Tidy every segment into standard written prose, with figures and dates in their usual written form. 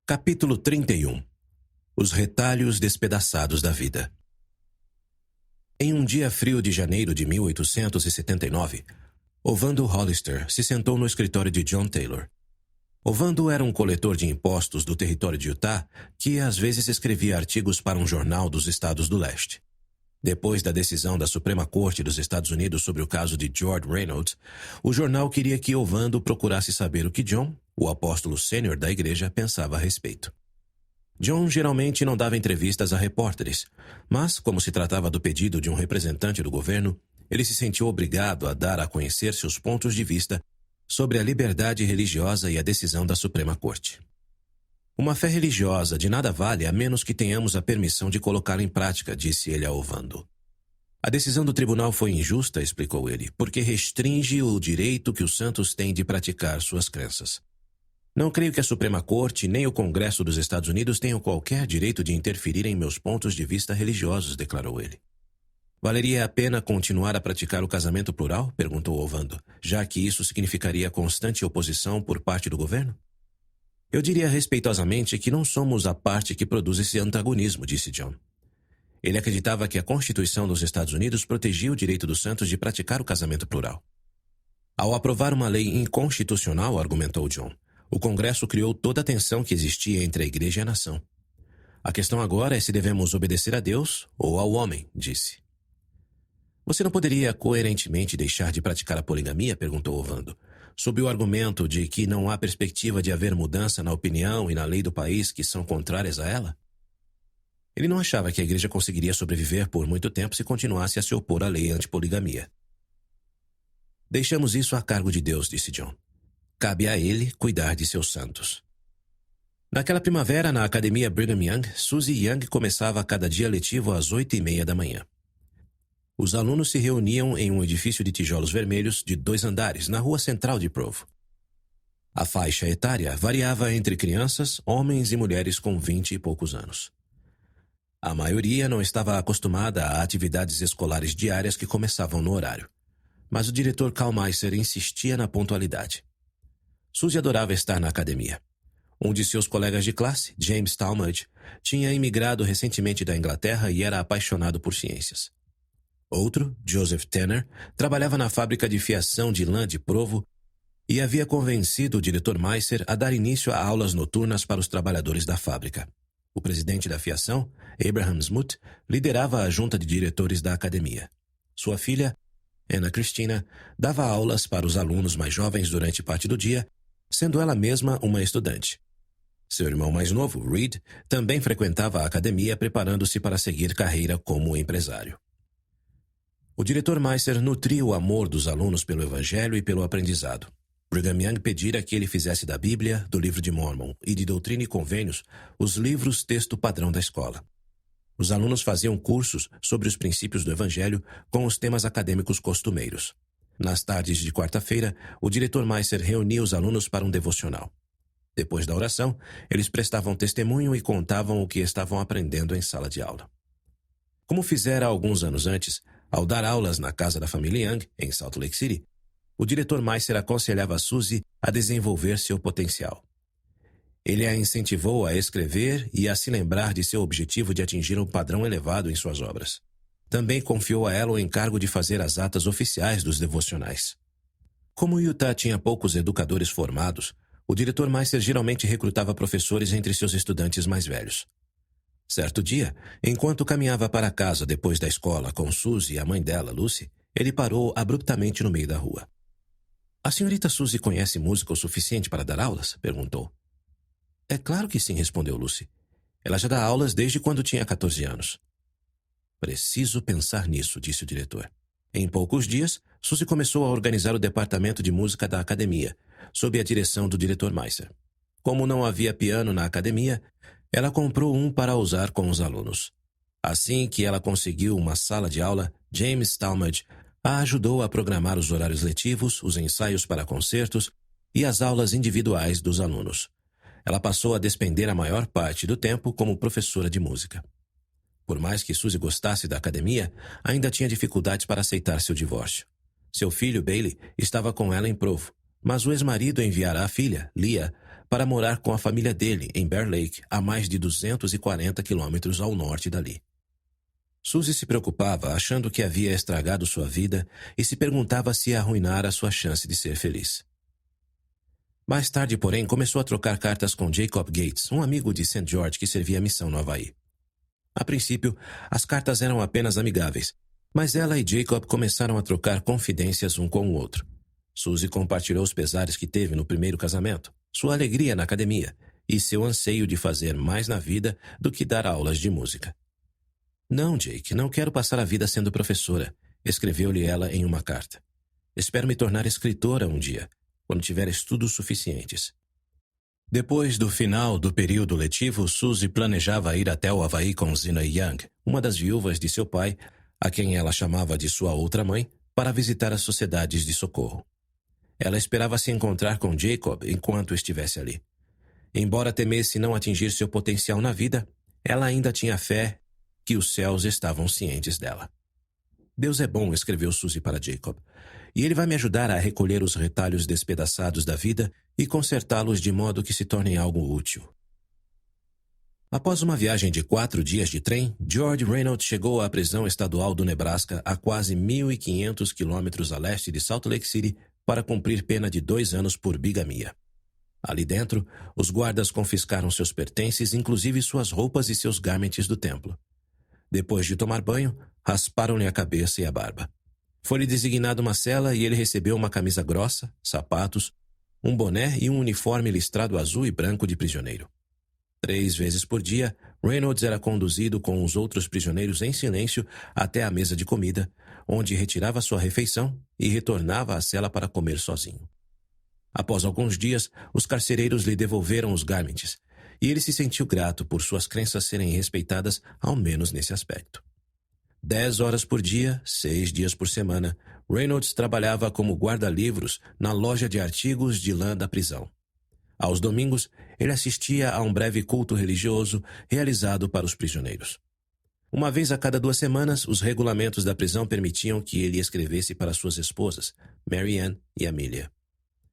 Capítulo 31. Os retalhos despedaçados da vida. Em um dia frio de janeiro de 1879, Ovando Hollister se sentou no escritório de John Taylor. Ovando era um coletor de impostos do território de Utah que às vezes escrevia artigos para um jornal dos Estados do Leste. Depois da decisão da Suprema Corte dos Estados Unidos sobre o caso de George Reynolds, o jornal queria que Ovando procurasse saber o que John, o apóstolo sênior da igreja, pensava a respeito. John geralmente não dava entrevistas a repórteres, mas, como se tratava do pedido de um representante do governo, ele se sentiu obrigado a dar a conhecer seus pontos de vista sobre a liberdade religiosa e a decisão da Suprema Corte. Uma fé religiosa de nada vale a menos que tenhamos a permissão de colocá-la em prática, disse ele a Ovando. A decisão do tribunal foi injusta, explicou ele, porque restringe o direito que os santos têm de praticar suas crenças. Não creio que a Suprema Corte nem o Congresso dos Estados Unidos tenham qualquer direito de interferir em meus pontos de vista religiosos, declarou ele. Valeria a pena continuar a praticar o casamento plural? Perguntou Ovando, já que isso significaria constante oposição por parte do governo? Eu diria respeitosamente que não somos a parte que produz esse antagonismo, disse John. Ele acreditava que a Constituição dos Estados Unidos protegia o direito dos santos de praticar o casamento plural. Ao aprovar uma lei inconstitucional, argumentou John, o Congresso criou toda a tensão que existia entre a Igreja e a nação. A questão agora é se devemos obedecer a Deus ou ao homem, disse. Você não poderia coerentemente deixar de praticar a poligamia? Perguntou Ovando, sob o argumento de que não há perspectiva de haver mudança na opinião e na lei do país que são contrárias a ela? Ele não achava que a Igreja conseguiria sobreviver por muito tempo se continuasse a se opor à lei antipoligamia. Deixamos isso a cargo de Deus, disse John. Cabe a ele cuidar de seus santos. Naquela primavera, na Academia Brigham Young, Suzy Young começava cada dia letivo às 8:30 da manhã. Os alunos se reuniam em um edifício de tijolos vermelhos de 2 andares, na rua central de Provo. A faixa etária variava entre crianças, homens e mulheres com 20 e poucos anos. A maioria não estava acostumada a atividades escolares diárias que começavam no horário, mas o diretor Karl Meiser insistia na pontualidade. Suzy adorava estar na academia. Um de seus colegas de classe, James Talmadge, tinha imigrado recentemente da Inglaterra e era apaixonado por ciências. Outro, Joseph Tanner, trabalhava na fábrica de fiação de lã de Provo e havia convencido o diretor Meiser a dar início a aulas noturnas para os trabalhadores da fábrica. O presidente da fiação, Abraham Smoot, liderava a junta de diretores da academia. Sua filha, Anna Christina, dava aulas para os alunos mais jovens durante parte do dia, sendo ela mesma uma estudante. Seu irmão mais novo, Reed, também frequentava a academia preparando-se para seguir carreira como empresário. O diretor Meiser nutria o amor dos alunos pelo Evangelho e pelo aprendizado. Brigham Young pedira que ele fizesse da Bíblia, do Livro de Mórmon e de Doutrina e Convênios os livros texto padrão da escola. Os alunos faziam cursos sobre os princípios do Evangelho com os temas acadêmicos costumeiros. Nas tardes de quarta-feira, o diretor Meiser reunia os alunos para um devocional. Depois da oração, eles prestavam testemunho e contavam o que estavam aprendendo em sala de aula. Como fizera alguns anos antes, ao dar aulas na casa da família Young, em Salt Lake City, o diretor Meiser aconselhava a Suzy a desenvolver seu potencial. Ele a incentivou a escrever e a se lembrar de seu objetivo de atingir um padrão elevado em suas obras. Também confiou a ela o encargo de fazer as atas oficiais dos devocionais. Como Utah tinha poucos educadores formados, o diretor Meiser geralmente recrutava professores entre seus estudantes mais velhos. Certo dia, enquanto caminhava para casa depois da escola com Suzy e a mãe dela, Lucy, ele parou abruptamente no meio da rua. A senhorita Suzy conhece música o suficiente para dar aulas? Perguntou. É claro que sim, respondeu Lucy. Ela já dá aulas desde quando tinha 14 anos. Preciso pensar nisso, disse o diretor. Em poucos dias, Suzy começou a organizar o departamento de música da academia, sob a direção do diretor Meiser. Como não havia piano na academia, ela comprou um para usar com os alunos. Assim que ela conseguiu uma sala de aula, James Talmadge a ajudou a programar os horários letivos, os ensaios para concertos e as aulas individuais dos alunos. Ela passou a despender a maior parte do tempo como professora de música. Por mais que Suzy gostasse da academia, ainda tinha dificuldades para aceitar seu divórcio. Seu filho, Bailey, estava com ela em Provo, mas o ex-marido enviara a filha, Leah, para morar com a família dele em Bear Lake, a mais de 240 quilômetros ao norte dali. Suzy se preocupava, achando que havia estragado sua vida e se perguntava se arruinara sua chance de ser feliz. Mais tarde, porém, começou a trocar cartas com Jacob Gates, um amigo de St. George que servia a missão no Havaí. A princípio, as cartas eram apenas amigáveis, mas ela e Jacob começaram a trocar confidências um com o outro. Suzy compartilhou os pesares que teve no primeiro casamento, sua alegria na academia e seu anseio de fazer mais na vida do que dar aulas de música. "Não, Jake, não quero passar a vida sendo professora", escreveu-lhe ela em uma carta. "Espero me tornar escritora um dia, quando tiver estudos suficientes." Depois do final do período letivo, Suzy planejava ir até o Havaí com Zina Young, uma das viúvas de seu pai, a quem ela chamava de sua outra mãe, para visitar as sociedades de socorro. Ela esperava se encontrar com Jacob enquanto estivesse ali. Embora temesse não atingir seu potencial na vida, ela ainda tinha fé que os céus estavam cientes dela. "Deus é bom", escreveu Suzy para Jacob, "e Ele vai me ajudar a recolher os retalhos despedaçados da vida e consertá-los de modo que se tornem algo útil." Após uma viagem de 4 dias de trem, George Reynolds chegou à prisão estadual do Nebraska, a quase 1.500 quilômetros a leste de Salt Lake City, para cumprir pena de 2 anos por bigamia. Ali dentro, os guardas confiscaram seus pertences, inclusive suas roupas e seus garments do templo. Depois de tomar banho, rasparam-lhe a cabeça e a barba. Foi-lhe designada uma cela e ele recebeu uma camisa grossa, sapatos, um boné e um uniforme listrado azul e branco de prisioneiro. 3 vezes por dia, Reynolds era conduzido com os outros prisioneiros em silêncio até a mesa de comida, onde retirava sua refeição e retornava à cela para comer sozinho. Após alguns dias, os carcereiros lhe devolveram os garments, e ele se sentiu grato por suas crenças serem respeitadas, ao menos nesse aspecto. 10 horas por dia, 6 dias por semana, Reynolds trabalhava como guarda-livros na loja de artigos de lã da prisão. Aos domingos, ele assistia a um breve culto religioso realizado para os prisioneiros. Uma vez a cada 2 semanas, os regulamentos da prisão permitiam que ele escrevesse para suas esposas, Mary Ann e Amelia.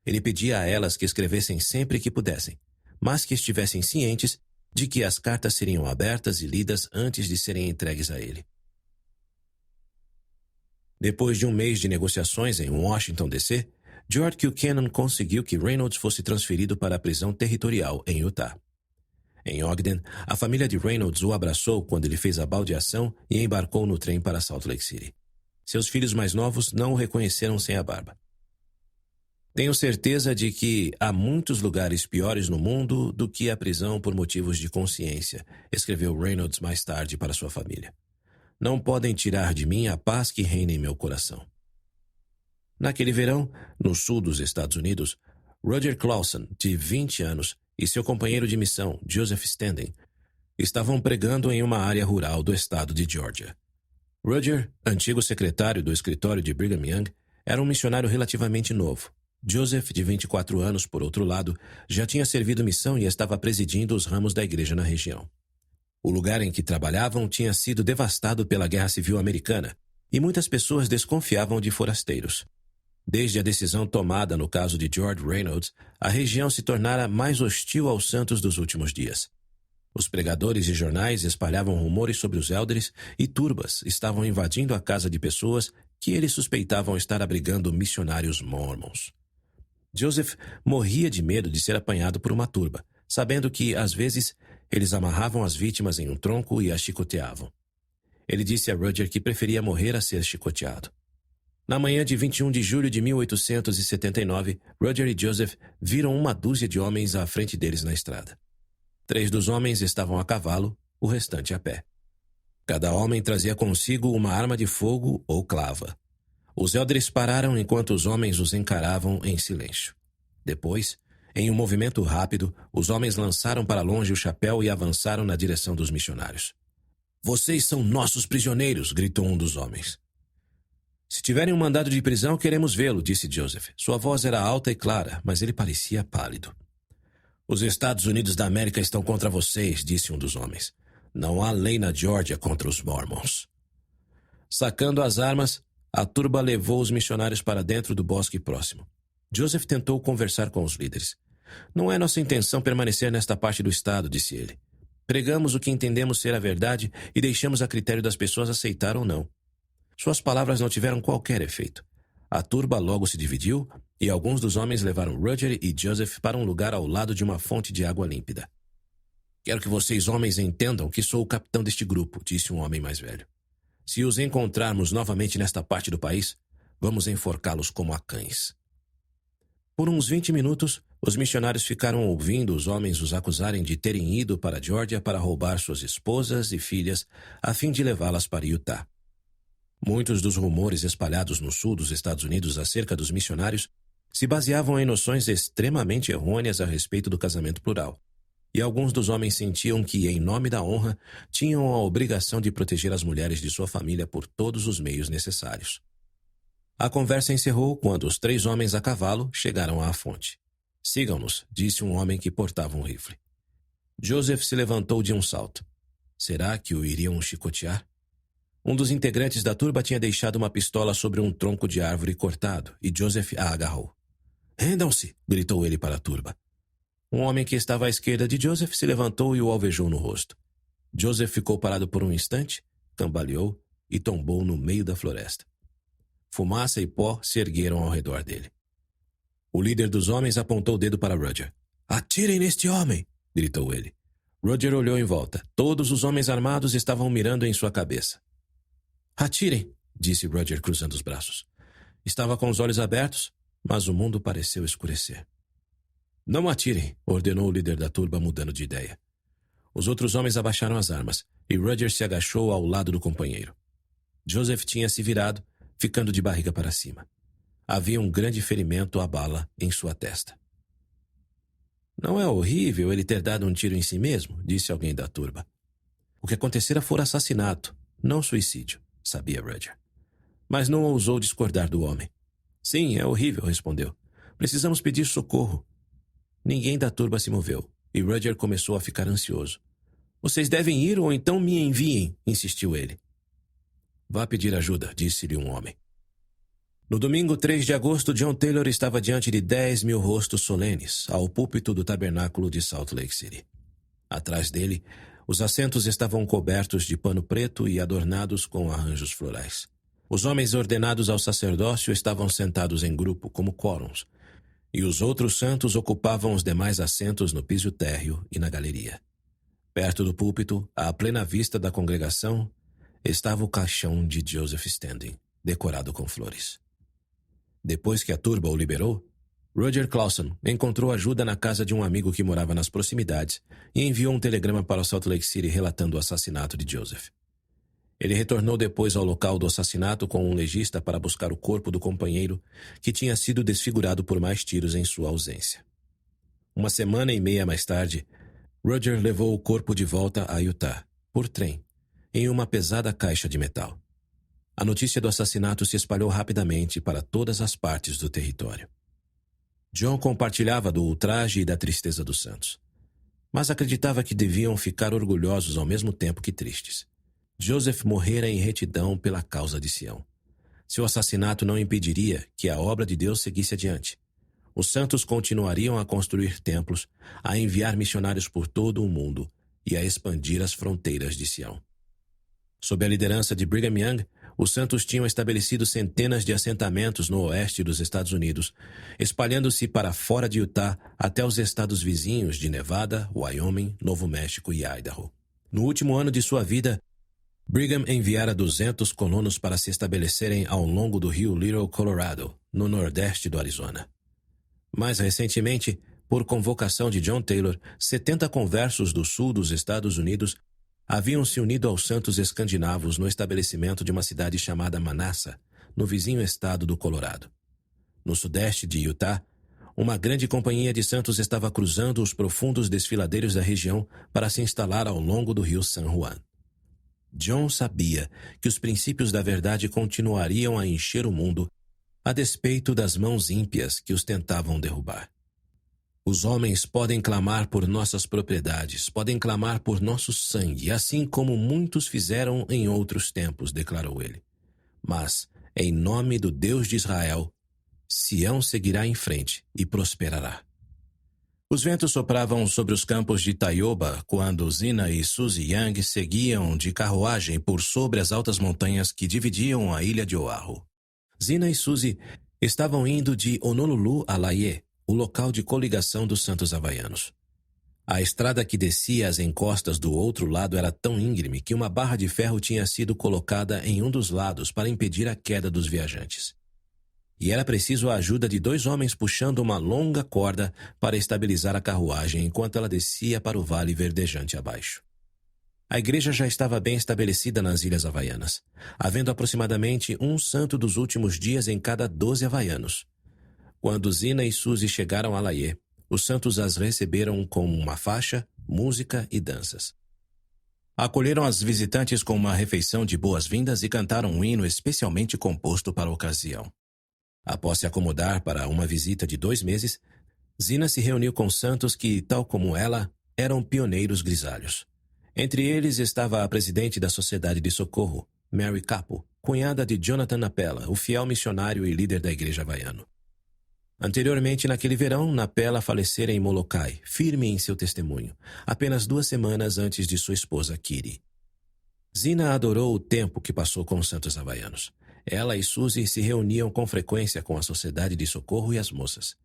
Ele pedia a elas que escrevessem sempre que pudessem, mas que estivessem cientes de que as cartas seriam abertas e lidas antes de serem entregues a ele. Depois de um mês de negociações em Washington, D.C., George Kilcannon conseguiu que Reynolds fosse transferido para a prisão territorial em Utah. Em Ogden, a família de Reynolds o abraçou quando ele fez a baldeação e embarcou no trem para Salt Lake City. Seus filhos mais novos não o reconheceram sem a barba. "Tenho certeza de que há muitos lugares piores no mundo do que a prisão por motivos de consciência", escreveu Reynolds mais tarde para sua família. "Não podem tirar de mim a paz que reina em meu coração." Naquele verão, no sul dos Estados Unidos, Roger Clausen, de 20 anos, e seu companheiro de missão, Joseph Standen, estavam pregando em uma área rural do estado de Georgia. Roger, antigo secretário do escritório de Brigham Young, era um missionário relativamente novo. Joseph, de 24 anos, por outro lado, já tinha servido missão e estava presidindo os ramos da igreja na região. O lugar em que trabalhavam tinha sido devastado pela Guerra Civil Americana e muitas pessoas desconfiavam de forasteiros. Desde a decisão tomada no caso de George Reynolds, a região se tornara mais hostil aos santos dos últimos dias. Os pregadores de jornais espalhavam rumores sobre os élderes e turbas estavam invadindo a casa de pessoas que eles suspeitavam estar abrigando missionários mormons. Joseph morria de medo de ser apanhado por uma turba, sabendo que, às vezes, eles amarravam as vítimas em um tronco e as chicoteavam. Ele disse a Roger que preferia morrer a ser chicoteado. Na manhã de 21 de julho de 1879, Roger e Joseph viram uma dúzia de homens à frente deles na estrada. 3 dos homens estavam a cavalo, o restante a pé. Cada homem trazia consigo uma arma de fogo ou clava. Os élderes pararam enquanto os homens os encaravam em silêncio. Depois, em um movimento rápido, os homens lançaram para longe o chapéu e avançaram na direção dos missionários. "Vocês são nossos prisioneiros", gritou um dos homens. "Se tiverem um mandado de prisão, queremos vê-lo", disse Joseph. Sua voz era alta e clara, mas ele parecia pálido. "Os Estados Unidos da América estão contra vocês", disse um dos homens. "Não há lei na Geórgia contra os Mormons." Sacando as armas, a turba levou os missionários para dentro do bosque próximo. Joseph tentou conversar com os líderes. Não é nossa intenção permanecer nesta parte do estado, disse ele. Pregamos o que entendemos ser a verdade e deixamos a critério das pessoas aceitar ou não. Suas palavras não tiveram qualquer efeito. A turba logo se dividiu e alguns dos homens levaram Roger e Joseph para um lugar ao lado de uma fonte de água límpida. Quero que vocês, homens, entendam que sou o capitão deste grupo, disse um homem mais velho. Se os encontrarmos novamente nesta parte do país, vamos enforcá-los como a cães. Por uns 20 minutos, os missionários ficaram ouvindo os homens os acusarem de terem ido para a Geórgia para roubar suas esposas e filhas a fim de levá-las para Utah. Muitos dos rumores espalhados no sul dos Estados Unidos acerca dos missionários se baseavam em noções extremamente errôneas a respeito do casamento plural. E alguns dos homens sentiam que, em nome da honra, tinham a obrigação de proteger as mulheres de sua família por todos os meios necessários. A conversa encerrou quando os 3 homens a cavalo chegaram à fonte. Sigam-nos, disse um homem que portava um rifle. Joseph se levantou de um salto. Será que o iriam chicotear? Um dos integrantes da turba tinha deixado uma pistola sobre um tronco de árvore cortado e Joseph a agarrou. Rendam-se! Gritou ele para a turba. Um homem que estava à esquerda de Joseph se levantou e o alvejou no rosto. Joseph ficou parado por um instante, cambaleou e tombou no meio da floresta. Fumaça e pó se ergueram ao redor dele. O líder dos homens apontou o dedo para Roger. Atirem neste homem! Gritou ele. Roger olhou em volta. Todos os homens armados estavam mirando em sua cabeça. Atirem! Disse Roger cruzando os braços. Estava com os olhos abertos, mas o mundo pareceu escurecer. Não atirem, ordenou o líder da turba, mudando de ideia. Os outros homens abaixaram as armas, e Roger se agachou ao lado do companheiro. Joseph tinha se virado, ficando de barriga para cima. Havia um grande ferimento à bala em sua testa. Não é horrível ele ter dado um tiro em si mesmo? Disse alguém da turba. O que acontecera fora assassinato, não suicídio, sabia Roger. Mas não ousou discordar do homem. Sim, é horrível, respondeu. Precisamos pedir socorro. Ninguém da turba se moveu, e Roger começou a ficar ansioso. Vocês devem ir ou então me enviem, insistiu ele. Vá pedir ajuda, disse-lhe um homem. No domingo 3 de agosto, John Taylor estava diante de 10.000 rostos solenes, ao púlpito do tabernáculo de Salt Lake City. Atrás dele, os assentos estavam cobertos de pano preto e adornados com arranjos florais. Os homens ordenados ao sacerdócio estavam sentados em grupo, como quórums, e os outros santos ocupavam os demais assentos no piso térreo e na galeria. Perto do púlpito, à plena vista da congregação, estava o caixão de Joseph Standing, decorado com flores. Depois que a turba o liberou, Roger Clausen encontrou ajuda na casa de um amigo que morava nas proximidades e enviou um telegrama para Salt Lake City relatando o assassinato de Joseph. Ele retornou depois ao local do assassinato com um legista para buscar o corpo do companheiro que tinha sido desfigurado por mais tiros em sua ausência. 1,5 semanas mais tarde, Roger levou o corpo de volta a Utah, por trem, em uma pesada caixa de metal. A notícia do assassinato se espalhou rapidamente para todas as partes do território. John compartilhava do ultraje e da tristeza dos santos, mas acreditava que deviam ficar orgulhosos ao mesmo tempo que tristes. Joseph morrera em retidão pela causa de Sião. Seu assassinato não impediria que a obra de Deus seguisse adiante. Os santos continuariam a construir templos, a enviar missionários por todo o mundo e a expandir as fronteiras de Sião. Sob a liderança de Brigham Young, os santos tinham estabelecido centenas de assentamentos no oeste dos Estados Unidos, espalhando-se para fora de Utah até os estados vizinhos de Nevada, Wyoming, Novo México e Idaho. No último ano de sua vida, Brigham enviara 200 colonos para se estabelecerem ao longo do rio Little Colorado, no nordeste do Arizona. Mais recentemente, por convocação de John Taylor, 70 conversos do sul dos Estados Unidos haviam se unido aos santos escandinavos no estabelecimento de uma cidade chamada Manassas, no vizinho estado do Colorado. No sudeste de Utah, uma grande companhia de santos estava cruzando os profundos desfiladeiros da região para se instalar ao longo do rio San Juan. John sabia que os princípios da verdade continuariam a encher o mundo, a despeito das mãos ímpias que os tentavam derrubar. Os homens podem clamar por nossas propriedades, podem clamar por nosso sangue, assim como muitos fizeram em outros tempos, declarou ele. Mas, em nome do Deus de Israel, Sião seguirá em frente e prosperará. Os ventos sopravam sobre os campos de Taioba quando Zina e Suzy Young seguiam de carruagem por sobre as altas montanhas que dividiam a ilha de Oahu. Zina e Suzy estavam indo de Honolulu a Laie, o local de coligação dos Santos Havaianos. A estrada que descia as encostas do outro lado era tão íngreme que uma barra de ferro tinha sido colocada em um dos lados para impedir a queda dos viajantes. E era preciso a ajuda de 2 homens puxando uma longa corda para estabilizar a carruagem enquanto ela descia para o vale verdejante abaixo. A igreja já estava bem estabelecida nas Ilhas Havaianas, havendo aproximadamente um santo dos últimos dias em cada 12 havaianos. Quando Zina e Suzy chegaram a Laie, os santos as receberam com uma faixa, música e danças. Acolheram as visitantes com uma refeição de boas-vindas e cantaram um hino especialmente composto para a ocasião. Após se acomodar para uma visita de 2 meses, Zina se reuniu com santos que, tal como ela, eram pioneiros grisalhos. Entre eles estava a presidente da Sociedade de Socorro, Mary Capo, cunhada de Jonathan Napela, o fiel missionário e líder da igreja havaiana. Anteriormente, naquele verão, Napela falecera em Molokai, firme em seu testemunho, apenas 2 semanas antes de sua esposa Kiri. Zina adorou o tempo que passou com os santos havaianos. Ela e Suzy se reuniam com frequência com a Sociedade de Socorro e as moças.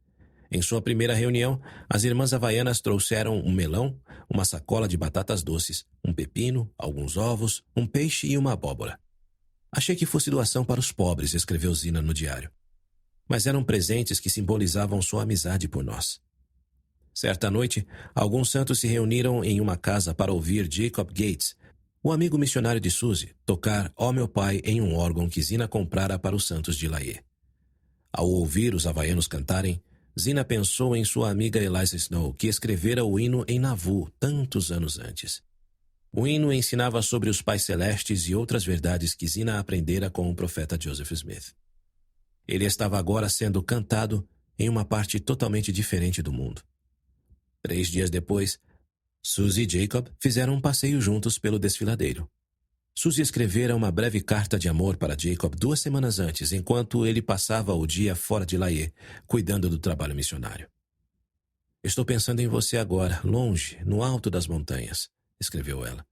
Em sua primeira reunião, as irmãs havaianas trouxeram um melão, uma sacola de batatas doces, um pepino, alguns ovos, um peixe e uma abóbora. Achei que fosse doação para os pobres, escreveu Zina no diário. Mas eram presentes que simbolizavam sua amizade por nós. Certa noite, alguns santos se reuniram em uma casa para ouvir Jacob Gates, o amigo missionário de Suzy, tocar Ó Meu Pai em um órgão que Zina comprara para os santos de Laie. Ao ouvir os havaianos cantarem, Zina pensou em sua amiga Eliza Snow, que escrevera o hino em Nauvoo tantos anos antes. O hino ensinava sobre os pais celestes e outras verdades que Zina aprendera com o profeta Joseph Smith. Ele estava agora sendo cantado em uma parte totalmente diferente do mundo. 3 dias depois, Suzy e Jacob fizeram um passeio juntos pelo desfiladeiro. Suzy escrevera uma breve carta de amor para Jacob 2 semanas antes, enquanto ele passava o dia fora de Laie, cuidando do trabalho missionário. Estou pensando em você agora, longe, no alto das montanhas, escreveu ela.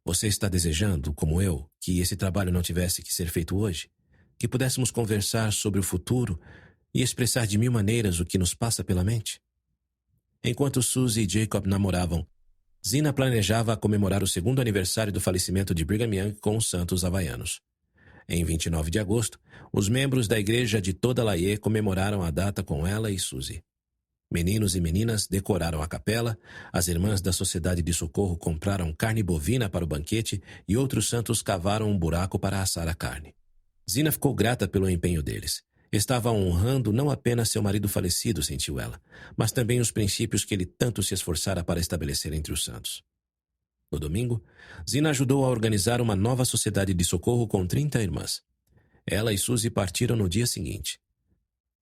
Você está desejando, como eu, que esse trabalho não tivesse que ser feito hoje? Que pudéssemos conversar sobre o futuro e expressar de 1000 maneiras o que nos passa pela mente? Enquanto Suzy e Jacob namoravam, Zina planejava comemorar o 2º aniversário do falecimento de Brigham Young com os santos havaianos. Em 29 de agosto, os membros da igreja de toda Laie comemoraram a data com ela e Suzy. Meninos e meninas decoraram a capela, as irmãs da Sociedade de Socorro compraram carne bovina para o banquete e outros santos cavaram um buraco para assar a carne. Zina ficou grata pelo empenho deles. Estava honrando não apenas seu marido falecido, sentiu ela, mas também os princípios que ele tanto se esforçara para estabelecer entre os santos. No domingo, Zina ajudou a organizar uma nova sociedade de socorro com 30 irmãs. Ela e Suzy partiram no dia seguinte.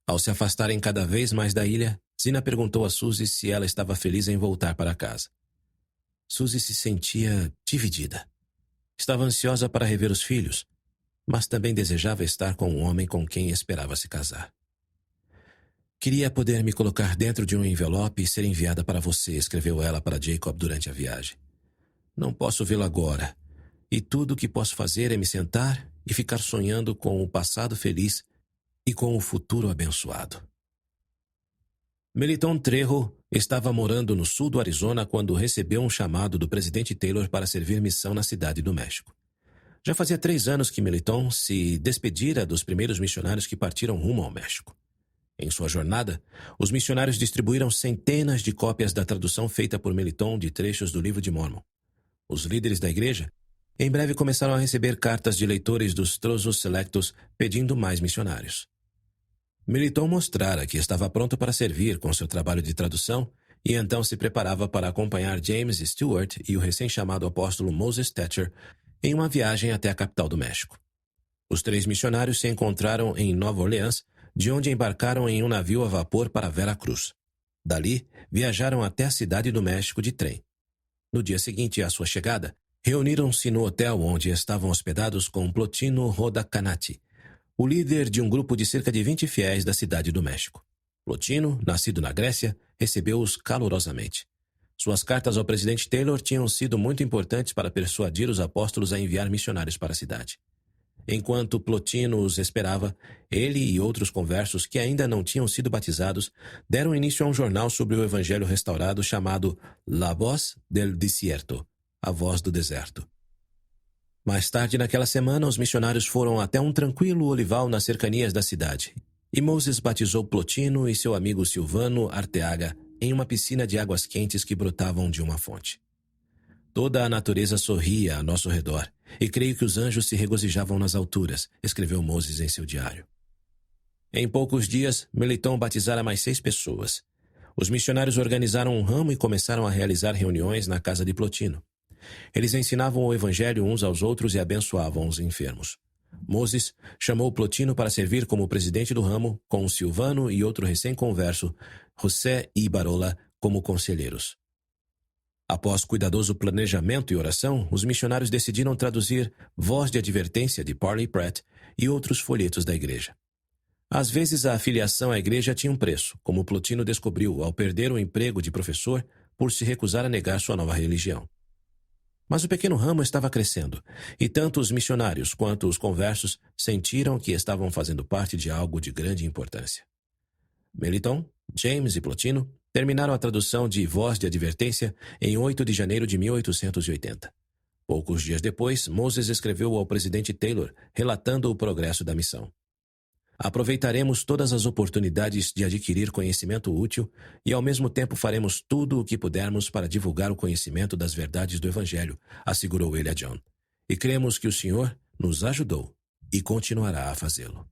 Ao se afastarem cada vez mais da ilha, Zina perguntou a Suzy se ela estava feliz em voltar para casa. Suzy se sentia dividida. Estava ansiosa para rever os filhos, mas também desejava estar com um homem com quem esperava se casar. Queria poder me colocar dentro de um envelope e ser enviada para você, escreveu ela para Jacob durante a viagem. Não posso vê-lo agora, e tudo o que posso fazer é me sentar e ficar sonhando com o passado feliz e com o futuro abençoado. Meliton Trejo estava morando no sul do Arizona quando recebeu um chamado do presidente Taylor para servir missão na cidade do México. Já fazia 3 anos que Meliton se despedira dos primeiros missionários que partiram rumo ao México. Em sua jornada, os missionários distribuíram centenas de cópias da tradução feita por Meliton de trechos do Livro de Mórmon. Os líderes da igreja em breve começaram a receber cartas de leitores dos Trozos Selectos pedindo mais missionários. Meliton mostrara que estava pronto para servir com seu trabalho de tradução e então se preparava para acompanhar James Stewart e o recém-chamado apóstolo Moses Thatcher em uma viagem até a capital do México. Os 3 missionários se encontraram em Nova Orleans, de onde embarcaram em um navio a vapor para Vera Cruz. Dali, viajaram até a cidade do México de trem. No dia seguinte à sua chegada, reuniram-se no hotel onde estavam hospedados com Plotino Roda Canati, o líder de um grupo de cerca de 20 fiéis da cidade do México. Plotino, nascido na Grécia, recebeu-os calorosamente. Suas cartas ao presidente Taylor tinham sido muito importantes para persuadir os apóstolos a enviar missionários para a cidade. Enquanto Plotino os esperava, ele e outros conversos que ainda não tinham sido batizados deram início a um jornal sobre o evangelho restaurado chamado La Voz del Desierto, a voz do deserto. Mais tarde naquela semana, os missionários foram até um tranquilo olival nas cercanias da cidade, e Moses batizou Plotino e seu amigo Silvano Arteaga em uma piscina de águas quentes que brotavam de uma fonte. Toda a natureza sorria a nosso redor, e creio que os anjos se regozijavam nas alturas, escreveu Moses em seu diário. Em poucos dias, Meliton batizara mais 6 pessoas. Os missionários organizaram um ramo e começaram a realizar reuniões na casa de Plotino. Eles ensinavam o evangelho uns aos outros e abençoavam os enfermos. Moses chamou Plotino para servir como presidente do ramo, com Silvano e outro recém-converso, José e Barola, como conselheiros. Após cuidadoso planejamento e oração, os missionários decidiram traduzir Voz de Advertência de Parley Pratt e outros folhetos da igreja. Às vezes a afiliação à igreja tinha um preço, como Plotino descobriu ao perder o emprego de professor por se recusar a negar sua nova religião. Mas o pequeno ramo estava crescendo, e tanto os missionários quanto os conversos sentiram que estavam fazendo parte de algo de grande importância. Meliton, James e Plotino terminaram a tradução de Voz de Advertência em 8 de janeiro de 1880. Poucos dias depois, Moses escreveu ao presidente Taylor, relatando o progresso da missão. Aproveitaremos todas as oportunidades de adquirir conhecimento útil e, ao mesmo tempo, faremos tudo o que pudermos para divulgar o conhecimento das verdades do Evangelho, assegurou ele a John. E cremos que o Senhor nos ajudou e continuará a fazê-lo.